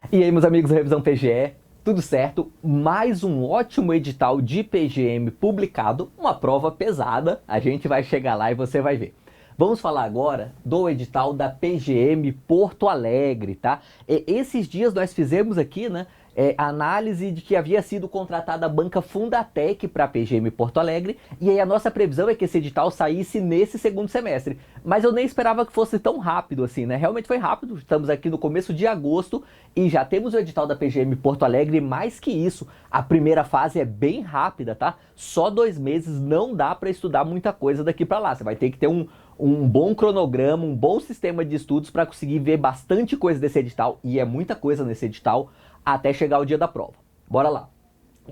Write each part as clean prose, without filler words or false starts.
E aí, meus amigos do Revisão PGE, tudo certo? Mais um ótimo edital de PGM publicado, uma prova pesada, a gente vai chegar lá e você vai ver. Vamos falar agora do edital da PGM Porto Alegre, tá? Esses dias nós fizemos aqui, né, a análise de que havia sido contratada a banca Fundatec para a PGM Porto Alegre, e aí a nossa previsão é que esse edital saísse nesse segundo semestre. Mas eu nem esperava que fosse tão rápido assim, né? Realmente foi rápido, estamos aqui no começo de agosto e já temos o edital da PGM Porto Alegre. Mais que isso, a primeira fase é bem rápida, tá? Só 2 meses não dá para estudar muita coisa daqui para lá, você vai ter que ter um bom cronograma, um bom sistema de estudos para conseguir ver bastante coisa desse edital, e é muita coisa nesse edital, até chegar o dia da prova. Bora lá.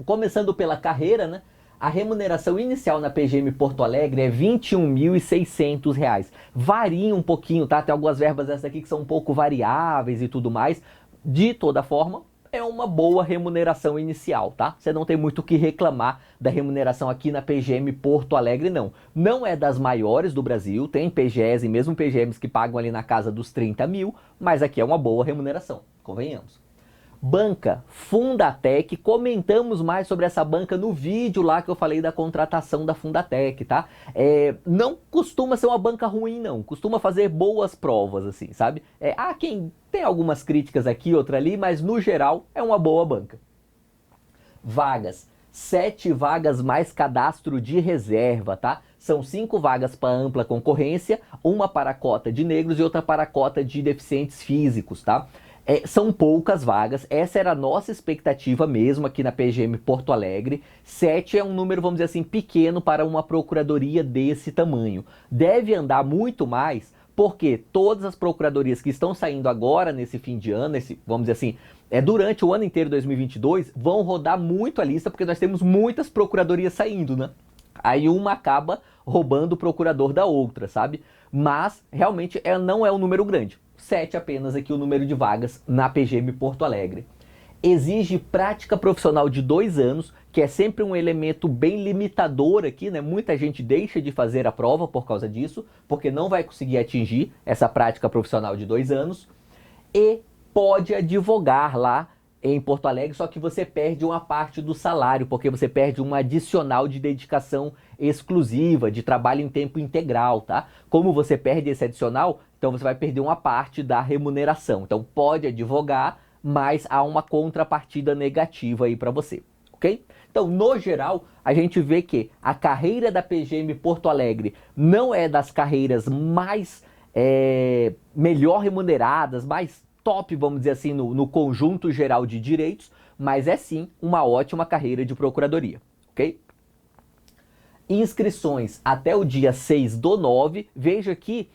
Começando pela carreira, né? A remuneração inicial na PGM Porto Alegre é R$ 21.600. Varia um pouquinho, tá? Tem algumas verbas dessas aqui que são um pouco variáveis e tudo mais. De toda forma, é uma boa remuneração inicial, tá? Você não tem muito o que reclamar da remuneração aqui na PGM Porto Alegre, não. Não é das maiores do Brasil, tem PGEs e mesmo PGMs que pagam ali na casa dos 30 mil, mas aqui é uma boa remuneração, convenhamos. Banca Fundatec, comentamos mais sobre essa banca no vídeo lá que eu falei da contratação da Fundatec, tá? Não costuma ser uma banca ruim, não. Costuma fazer boas provas, assim, sabe? Há quem tem algumas críticas aqui, outra ali, mas no geral é uma boa banca. Vagas. 7 vagas mais cadastro de reserva, tá? São 5 vagas para ampla concorrência, uma para a cota de negros e outra para a cota de deficientes físicos, tá? São poucas vagas, essa era a nossa expectativa mesmo aqui na PGM Porto Alegre. 7 é um número, vamos dizer assim, pequeno para uma procuradoria desse tamanho. Deve andar muito mais, porque todas as procuradorias que estão saindo agora nesse fim de ano, vamos dizer assim, durante o ano inteiro de 2022, vão rodar muito a lista, porque nós temos muitas procuradorias saindo, né? Aí uma acaba roubando o procurador da outra, sabe? Mas realmente não é um número grande. 7 apenas aqui o número de vagas na PGM Porto Alegre. Exige prática profissional de 2 anos, que é sempre um elemento bem limitador aqui, né? Muita gente deixa de fazer a prova por causa disso, porque não vai conseguir atingir essa prática profissional de 2 anos. E pode advogar lá em Porto Alegre, só que você perde uma parte do salário, porque você perde uma adicional de dedicação exclusiva, de trabalho em tempo integral, tá? Como você perde esse adicional, então você vai perder uma parte da remuneração. Então pode advogar, mas há uma contrapartida negativa aí para você, ok? Então, no geral, a gente vê que a carreira da PGM Porto Alegre não é das carreiras mais melhor remuneradas, mais top, vamos dizer assim, no conjunto geral de direitos, mas é sim uma ótima carreira de procuradoria, ok? Inscrições até o dia 6/9, veja que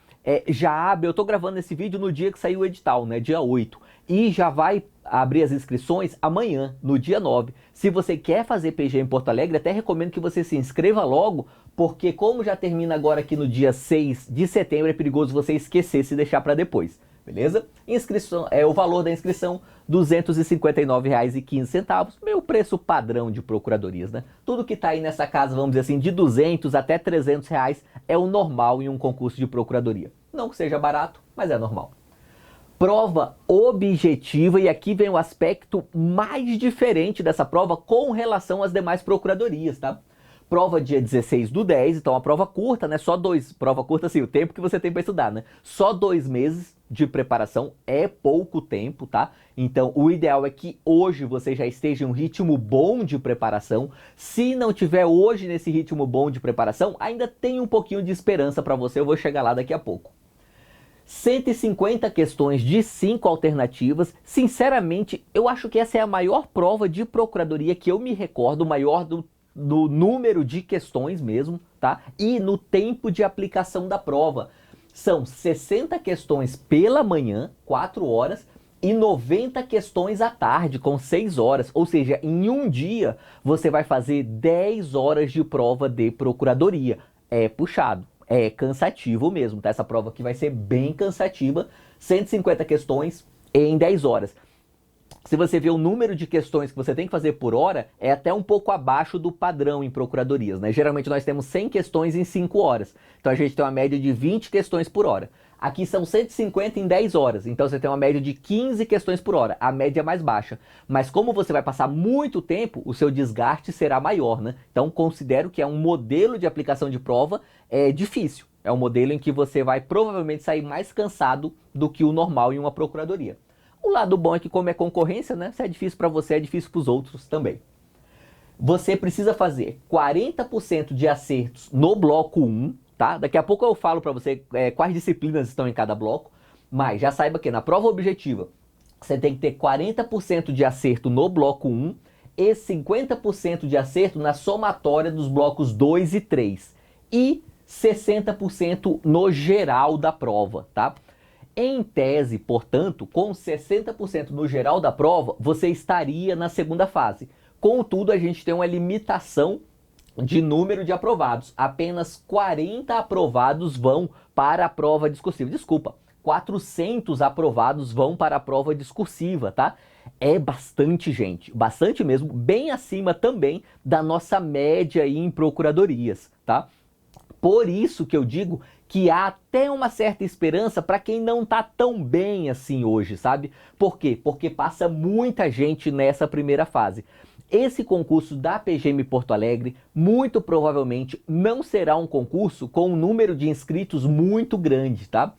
já abre, eu tô gravando esse vídeo no dia que saiu o edital, né, dia 8, e já vai abrir as inscrições amanhã, no dia 9. Se você quer fazer PGM em Porto Alegre, até recomendo que você se inscreva logo, porque como já termina agora aqui no dia 6 de setembro, é perigoso você esquecer se deixar para depois. Beleza? Inscrição, o valor da inscrição, R$ 259,15, meu preço padrão de procuradorias, né? Tudo que tá aí nessa casa, vamos dizer assim, de 200 até 300 reais é o normal em um concurso de procuradoria. Não que seja barato, mas é normal. Prova objetiva, e aqui vem o aspecto mais diferente dessa prova com relação às demais procuradorias, tá? Prova dia 16/10, então a prova curta, né? Prova curta assim, o tempo que você tem para estudar, né? Só 2 meses de preparação é pouco tempo, tá? Então o ideal é que hoje você já esteja em um ritmo bom de preparação. Se não tiver hoje nesse ritmo bom de preparação, ainda tem um pouquinho de esperança para você, eu vou chegar lá daqui a pouco. 150 questões de 5 alternativas. Sinceramente, eu acho que essa é a maior prova de procuradoria que eu me recordo, maior do número de questões mesmo, tá? E no tempo de aplicação da prova. São 60 questões pela manhã, 4 horas, e 90 questões à tarde, com 6 horas. Ou seja, em um dia você vai fazer 10 horas de prova de procuradoria. É puxado, é cansativo mesmo, tá? Essa prova aqui vai ser bem cansativa. 150 questões em 10 horas. Se você vê o número de questões que você tem que fazer por hora, é até um pouco abaixo do padrão em procuradorias, né? Geralmente nós temos 100 questões em 5 horas. Então a gente tem uma média de 20 questões por hora. Aqui são 150 em 10 horas, então você tem uma média de 15 questões por hora, a média é mais baixa. Mas como você vai passar muito tempo, o seu desgaste será maior, né? Então considero que é um modelo de aplicação de prova difícil. É um modelo em que você vai provavelmente sair mais cansado do que o normal em uma procuradoria. O lado bom é que como é concorrência, né? Se é difícil para você, é difícil para os outros também. Você precisa fazer 40% de acertos no bloco 1, tá? Daqui a pouco eu falo para você quais disciplinas estão em cada bloco, mas já saiba que na prova objetiva você tem que ter 40% de acerto no bloco 1 e 50% de acerto na somatória dos blocos 2 e 3 e 60% no geral da prova, tá? Em tese, portanto, com 60% no geral da prova, você estaria na segunda fase. Contudo, a gente tem uma limitação de número de aprovados. Apenas 40 aprovados vão para a prova discursiva. Desculpa, 400 aprovados vão para a prova discursiva, tá? É bastante gente, bastante mesmo, bem acima também da nossa média aí em procuradorias, tá? Por isso que eu digo que há até uma certa esperança para quem não tá tão bem assim hoje, sabe? Por quê? Porque passa muita gente nessa primeira fase. Esse concurso da PGM Porto Alegre muito provavelmente não será um concurso com um número de inscritos muito grande, tá?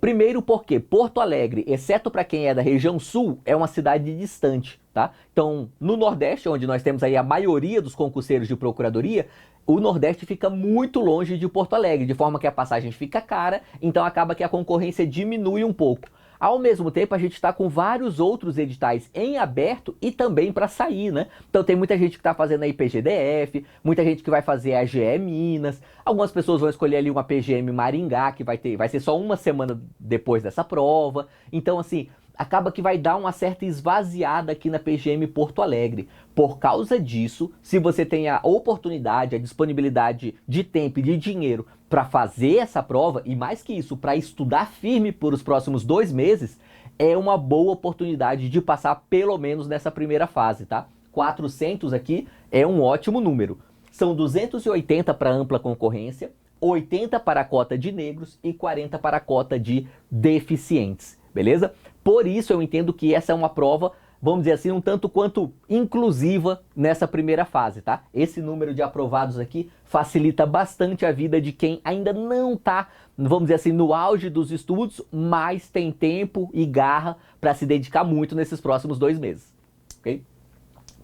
Primeiro porque Porto Alegre, exceto para quem é da região sul, é uma cidade distante, tá? Então, no Nordeste, onde nós temos aí a maioria dos concurseiros de procuradoria, o Nordeste fica muito longe de Porto Alegre, de forma que a passagem fica cara, então acaba que a concorrência diminui um pouco. Ao mesmo tempo, a gente está com vários outros editais em aberto e também para sair, né? Então tem muita gente que está fazendo a IPGDF, muita gente que vai fazer a AGE Minas, algumas pessoas vão escolher ali uma PGM Maringá, que vai ser só uma semana depois dessa prova. Então, assim, acaba que vai dar uma certa esvaziada aqui na PGM Porto Alegre. Por causa disso, se você tem a oportunidade, a disponibilidade de tempo e de dinheiro para fazer essa prova, e mais que isso, para estudar firme por os próximos 2 meses, é uma boa oportunidade de passar pelo menos nessa primeira fase, tá? 400 aqui é um ótimo número. São 280 para ampla concorrência, 80 para a cota de negros e 40 para a cota de deficientes, beleza? Por isso eu entendo que essa é uma prova, vamos dizer assim, um tanto quanto inclusiva nessa primeira fase, tá? Esse número de aprovados aqui facilita bastante a vida de quem ainda não está, vamos dizer assim, no auge dos estudos, mas tem tempo e garra para se dedicar muito nesses próximos 2 meses, ok?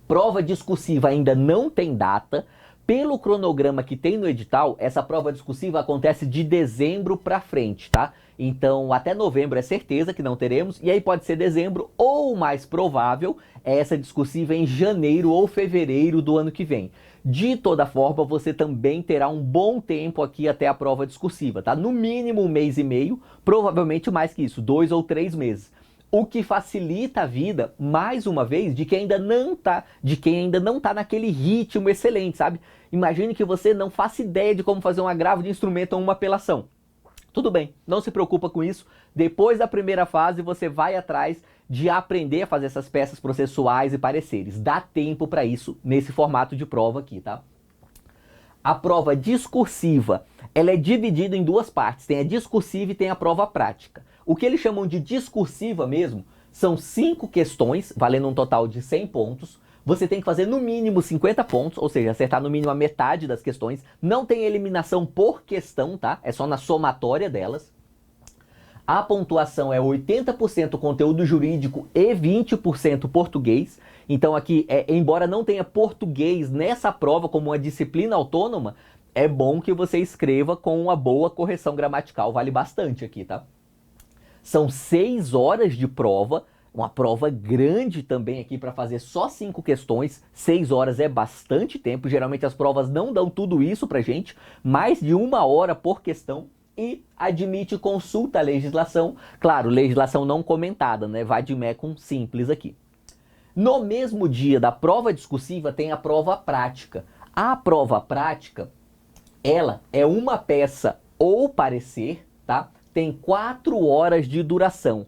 Prova discursiva ainda não tem data. Pelo cronograma que tem no edital, essa prova discursiva acontece de dezembro para frente, tá? Então, até novembro é certeza que não teremos, e aí pode ser dezembro, ou o mais provável é essa discursiva em janeiro ou fevereiro do ano que vem. De toda forma, você também terá um bom tempo aqui até a prova discursiva, tá? No mínimo 1 mês e meio, provavelmente mais que isso, 2 ou 3 meses. O que facilita a vida, mais uma vez, de quem ainda não tá naquele ritmo excelente, sabe? Imagine que você não faça ideia de como fazer um agravo de instrumento ou uma apelação. Tudo bem, não se preocupa com isso. Depois da primeira fase, você vai atrás de aprender a fazer essas peças processuais e pareceres. Dá tempo para isso nesse formato de prova aqui, tá? A prova discursiva, ela é dividida em 2 partes. Tem a discursiva e tem a prova prática. O que eles chamam de discursiva mesmo são 5 questões, valendo um total de 100 pontos. Você tem que fazer no mínimo 50 pontos, ou seja, acertar no mínimo a metade das questões. Não tem eliminação por questão, tá? É só na somatória delas. A pontuação é 80% conteúdo jurídico e 20% português. Então aqui, embora não tenha português nessa prova como uma disciplina autônoma, é bom que você escreva com uma boa correção gramatical. Vale bastante aqui, tá? São 6 horas de prova, uma prova grande também aqui para fazer só 5 questões. 6 horas é bastante tempo, geralmente as provas não dão tudo isso pra gente, mais de 1 hora por questão. E admite consulta à legislação, claro, legislação não comentada, né? Vademecum simples aqui. No mesmo dia da prova discursiva tem a prova prática. A prova prática, ela é uma peça ou parecer, tá? Tem 4 horas de duração.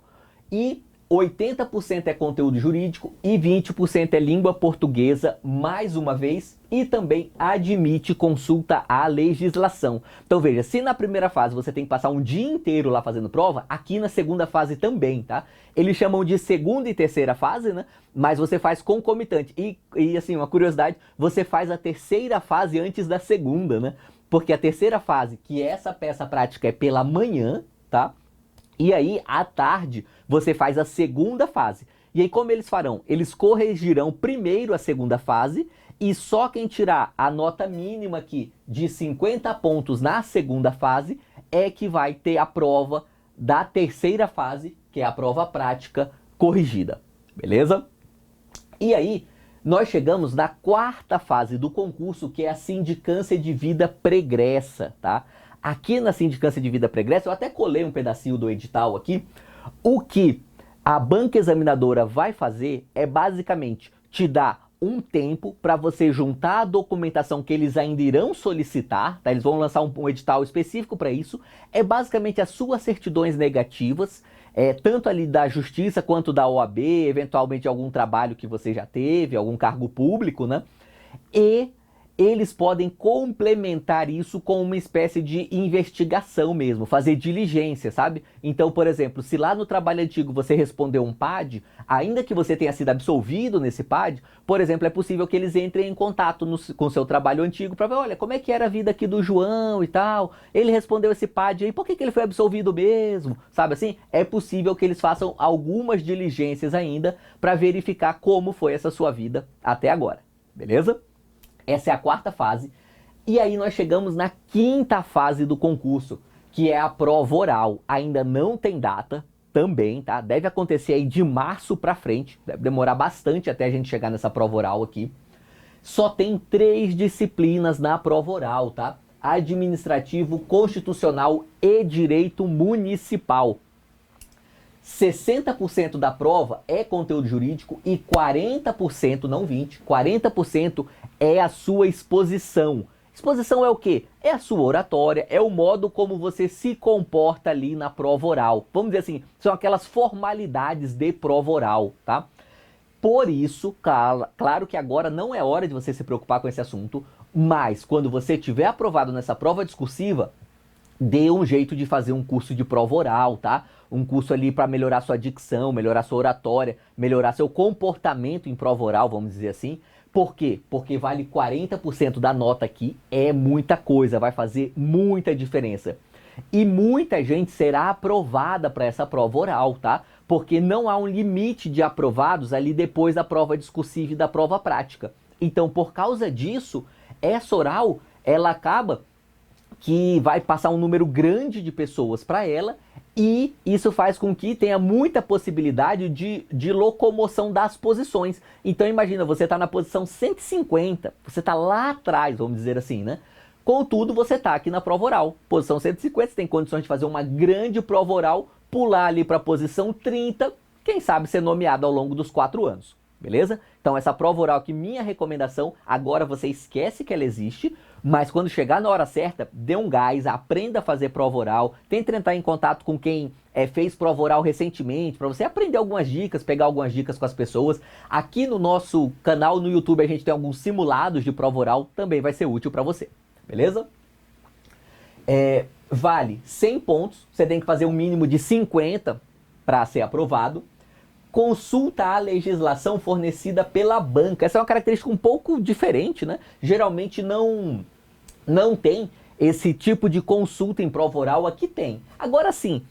E 80% é conteúdo jurídico e 20% é língua portuguesa, mais uma vez, e também admite consulta à legislação. Então veja, se na primeira fase você tem que passar um dia inteiro lá fazendo prova, aqui na segunda fase também, tá? Eles chamam de segunda e terceira fase, né? Mas você faz concomitante. E assim, uma curiosidade, você faz a terceira fase antes da segunda, né? Porque a terceira fase, que essa peça prática é pela manhã, tá? E aí, à tarde, você faz a segunda fase. E aí, como eles farão? Eles corrigirão primeiro a segunda fase e só quem tirar a nota mínima aqui de 50 pontos na segunda fase é que vai ter a prova da terceira fase, que é a prova prática corrigida. Beleza? E aí, nós chegamos na quarta fase do concurso, que é a sindicância de vida pregressa, tá? Aqui na sindicância de vida pregressa, eu até colei um pedacinho do edital aqui. O que a banca examinadora vai fazer é basicamente te dar um tempo para você juntar a documentação que eles ainda irão solicitar, tá? Eles vão lançar um edital específico para isso. É basicamente as suas certidões negativas, tanto ali da Justiça quanto da OAB, eventualmente algum trabalho que você já teve, algum cargo público, né? E eles podem complementar isso com uma espécie de investigação mesmo, fazer diligência, sabe? Então, por exemplo, se lá no trabalho antigo você respondeu um PAD, ainda que você tenha sido absolvido nesse PAD, por exemplo, é possível que eles entrem em contato com o seu trabalho antigo para ver, olha, como é que era a vida aqui do João e tal, ele respondeu esse PAD aí, por que ele foi absolvido mesmo? Sabe assim? É possível que eles façam algumas diligências ainda para verificar como foi essa sua vida até agora, beleza? Essa é a quarta fase. E aí nós chegamos na quinta fase do concurso, que é a prova oral. Ainda não tem data também, tá? Deve acontecer aí de março pra frente. Deve demorar bastante até a gente chegar nessa prova oral aqui. Só tem 3 disciplinas na prova oral, tá? Administrativo, constitucional e direito municipal. 60% da prova é conteúdo jurídico e 40%, não 20%, 40% é a sua exposição. Exposição é o quê? É a sua oratória, é o modo como você se comporta ali na prova oral. Vamos dizer assim, são aquelas formalidades de prova oral, tá? Por isso, claro que agora não é hora de você se preocupar com esse assunto, mas quando você tiver aprovado nessa prova discursiva, dê um jeito de fazer um curso de prova oral, tá? Um curso ali para melhorar sua dicção, melhorar sua oratória, melhorar seu comportamento em prova oral, vamos dizer assim. Por quê? Porque vale 40% da nota aqui, é muita coisa, vai fazer muita diferença. E muita gente será aprovada para essa prova oral, tá? Porque não há um limite de aprovados ali depois da prova discursiva e da prova prática. Então, por causa disso, essa oral, ela acaba que vai passar um número grande de pessoas para ela e isso faz com que tenha muita possibilidade de locomoção das posições. Então imagina, você está na posição 150, você está lá atrás, vamos dizer assim, né? Contudo, você está aqui na prova oral, posição 150, você tem condições de fazer uma grande prova oral, pular ali para a posição 30, quem sabe ser nomeado ao longo dos 4 anos. Beleza? Então essa prova oral aqui, minha recomendação, agora você esquece que ela existe, mas quando chegar na hora certa, dê um gás, aprenda a fazer prova oral, tente entrar em contato com quem fez prova oral recentemente, para você aprender algumas dicas, pegar algumas dicas com as pessoas. Aqui no nosso canal no YouTube a gente tem alguns simulados de prova oral, também vai ser útil para você, beleza? Vale 100 pontos, você tem que fazer um mínimo de 50 para ser aprovado. Consulta a legislação fornecida pela banca. Essa é uma característica um pouco diferente, né? Geralmente não tem esse tipo de consulta em prova oral, aqui tem. Agora sim,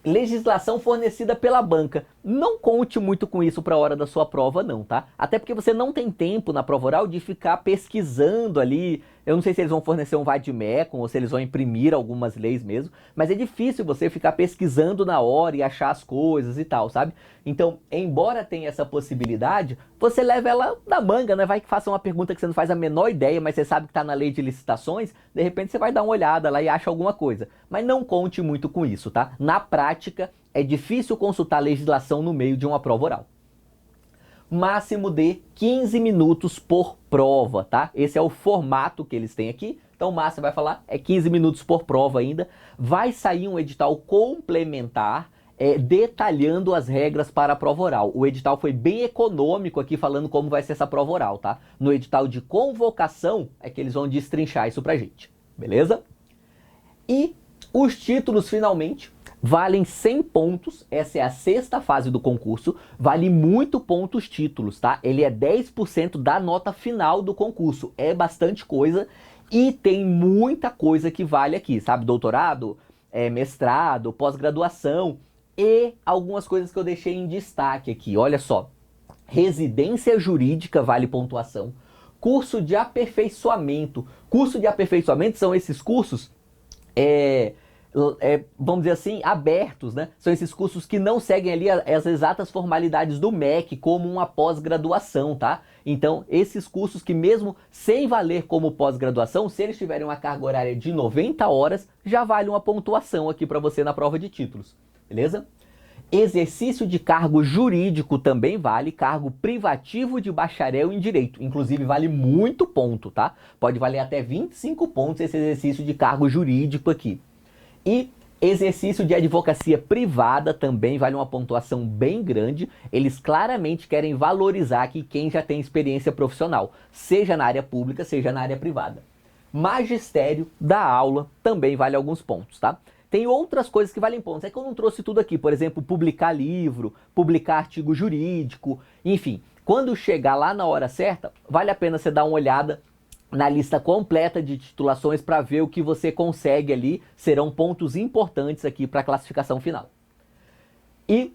legislação fornecida pela banca. Não conte muito com isso para a hora da sua prova não, tá? Até porque você não tem tempo na prova oral de ficar pesquisando ali. Eu não sei se eles vão fornecer um vade-mecum ou se eles vão imprimir algumas leis mesmo, mas é difícil você ficar pesquisando na hora e achar as coisas e tal, sabe? Então, embora tenha essa possibilidade, você leva ela na manga, né? Vai que faça uma pergunta que você não faz a menor ideia, mas você sabe que tá na lei de licitações, de repente você vai dar uma olhada lá e acha alguma coisa. Mas não conte muito com isso, tá? Na prática, é difícil consultar a legislação no meio de uma prova oral. Máximo de 15 minutos por prova, tá? Esse é o formato que eles têm aqui. Então o máximo vai falar é 15 minutos por prova ainda. Vai sair um edital complementar. detalhando as regras para a prova oral. O edital foi bem econômico aqui falando como vai ser essa prova oral, tá? No edital de convocação é que eles vão destrinchar isso pra gente, beleza? E os títulos, finalmente, valem 100 pontos, essa é a sexta fase do concurso, vale muito ponto os títulos, tá? Ele é 10% da nota final do concurso, é bastante coisa e tem muita coisa que vale aqui, sabe? Doutorado, mestrado, pós-graduação e algumas coisas que eu deixei em destaque aqui, olha só. Residência jurídica vale pontuação, curso de aperfeiçoamento são esses cursos vamos dizer assim, abertos, né? São esses cursos que não seguem ali as exatas formalidades do MEC, como uma pós-graduação, tá? Então, esses cursos que mesmo sem valer como pós-graduação, se eles tiverem uma carga horária de 90 horas, já vale uma pontuação aqui para você na prova de títulos, beleza? Exercício de cargo jurídico também vale, cargo privativo de bacharel em direito, inclusive vale muito ponto, tá? Pode valer até 25 pontos esse exercício de cargo jurídico aqui. E exercício de advocacia privada também vale uma pontuação bem grande. Eles claramente querem valorizar aqui quem já tem experiência profissional, seja na área pública, seja na área privada. Magistério da aula também vale alguns pontos, tá? Tem outras coisas que valem pontos, é que eu não trouxe tudo aqui, por exemplo, publicar livro, publicar artigo jurídico, enfim. Quando chegar lá na hora certa, vale a pena você dar uma olhada na lista completa de titulações para ver o que você consegue ali, serão pontos importantes aqui para a classificação final. E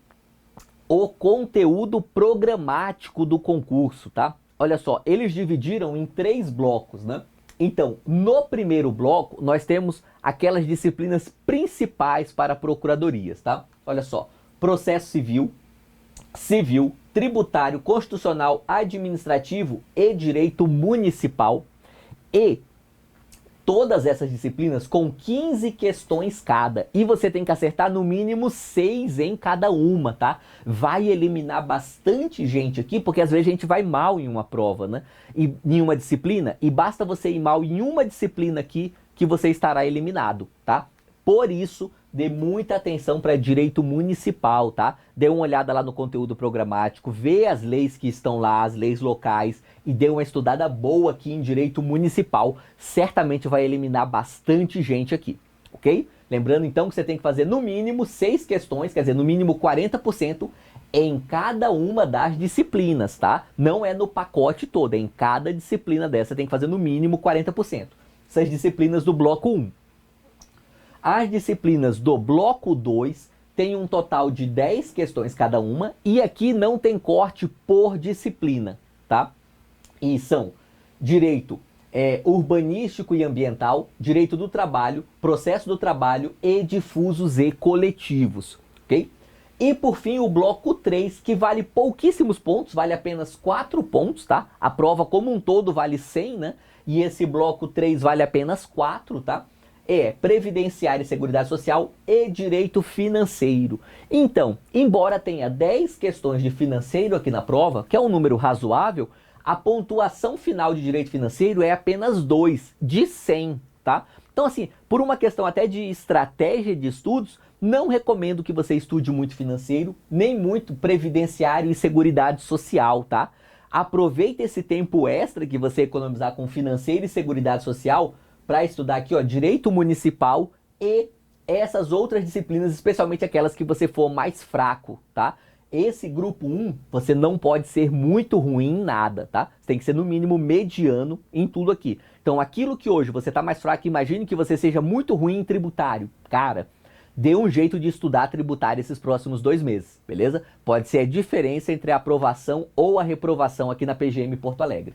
o conteúdo programático do concurso, tá? Olha só, eles dividiram em 3 blocos, né? Então, no primeiro bloco, nós temos aquelas disciplinas principais para procuradorias, tá? Olha só, processo civil, tributário, constitucional, administrativo e direito municipal. E todas essas disciplinas com 15 questões cada. E você tem que acertar no mínimo 6 em cada uma, tá? Vai eliminar bastante gente aqui, porque às vezes a gente vai mal em uma prova, né? E em uma disciplina, e basta você ir mal em uma disciplina aqui que você estará eliminado, tá? Por isso, dê muita atenção para direito municipal, tá? Dê uma olhada lá no conteúdo programático, vê as leis que estão lá, as leis locais, e dê uma estudada boa aqui em direito municipal. Certamente vai eliminar bastante gente aqui, ok? Lembrando então que você tem que fazer no mínimo 6 questões, quer dizer, no mínimo 40% em cada uma das disciplinas, tá? Não é no pacote todo, é em cada disciplina dessa, você tem que fazer no mínimo 40%. Essas disciplinas do bloco 1. As disciplinas do bloco 2 têm um total de 10 questões cada uma, e aqui não tem corte por disciplina, tá? E são direito urbanístico e ambiental, direito do trabalho, processo do trabalho e difusos e coletivos, ok? E por fim o bloco 3, que vale pouquíssimos pontos, vale apenas 4 pontos, tá? A prova como um todo vale 100, né? E esse bloco 3 vale apenas 4, tá? Previdenciário e seguridade social e direito financeiro. Então, embora tenha 10 questões de financeiro aqui na prova, que é um número razoável, a pontuação final de direito financeiro é apenas 2 de 100, tá? Então, assim, por uma questão até de estratégia de estudos, não recomendo que você estude muito financeiro, nem muito previdenciário e seguridade social, tá? Aproveite esse tempo extra que você economizar com financeiro e seguridade social para estudar aqui, ó, direito municipal e essas outras disciplinas, especialmente aquelas que você for mais fraco, tá? Esse grupo 1, você não pode ser muito ruim em nada, tá? Você tem que ser no mínimo mediano em tudo aqui. Então, aquilo que hoje você tá mais fraco, imagine que você seja muito ruim em tributário. Cara, dê um jeito de estudar tributário esses próximos 2 meses, beleza? Pode ser a diferença entre a aprovação ou a reprovação aqui na PGM Porto Alegre.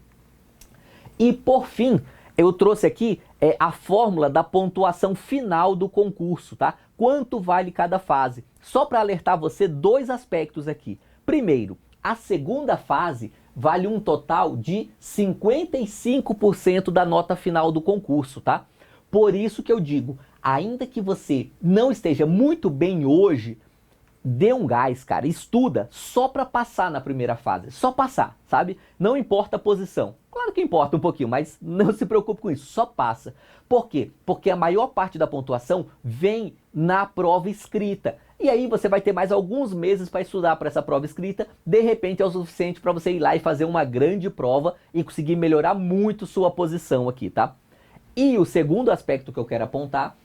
E por fim, eu trouxe aqui a fórmula da pontuação final do concurso, tá? Quanto vale cada fase? Só para alertar você 2 aspectos aqui. Primeiro, a segunda fase vale um total de 55% da nota final do concurso, tá? Por isso que eu digo, ainda que você não esteja muito bem hoje, dê um gás, cara, estuda só para passar na primeira fase, só passar, sabe? Não importa a posição. Claro que importa um pouquinho, mas não se preocupe com isso, só passa. Por quê? Porque a maior parte da pontuação vem na prova escrita. E aí você vai ter mais alguns meses para estudar para essa prova escrita, de repente é o suficiente para você ir lá e fazer uma grande prova e conseguir melhorar muito sua posição aqui, tá? E o segundo aspecto que eu quero apontar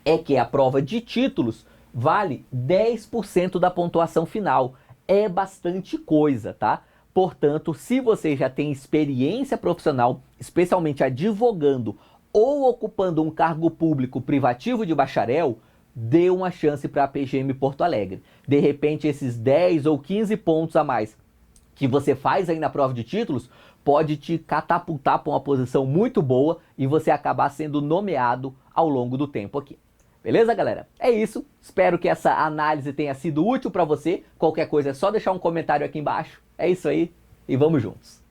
é que a prova de títulos vale 10% da pontuação final. É bastante coisa, tá? Portanto, se você já tem experiência profissional, especialmente advogando ou ocupando um cargo público privativo de bacharel, dê uma chance para a PGM Porto Alegre. De repente, esses 10 ou 15 pontos a mais que você faz aí na prova de títulos pode te catapultar para uma posição muito boa e você acabar sendo nomeado ao longo do tempo aqui. Beleza, galera? É isso. Espero que essa análise tenha sido útil para você. Qualquer coisa é só deixar um comentário aqui embaixo. É isso aí e vamos juntos.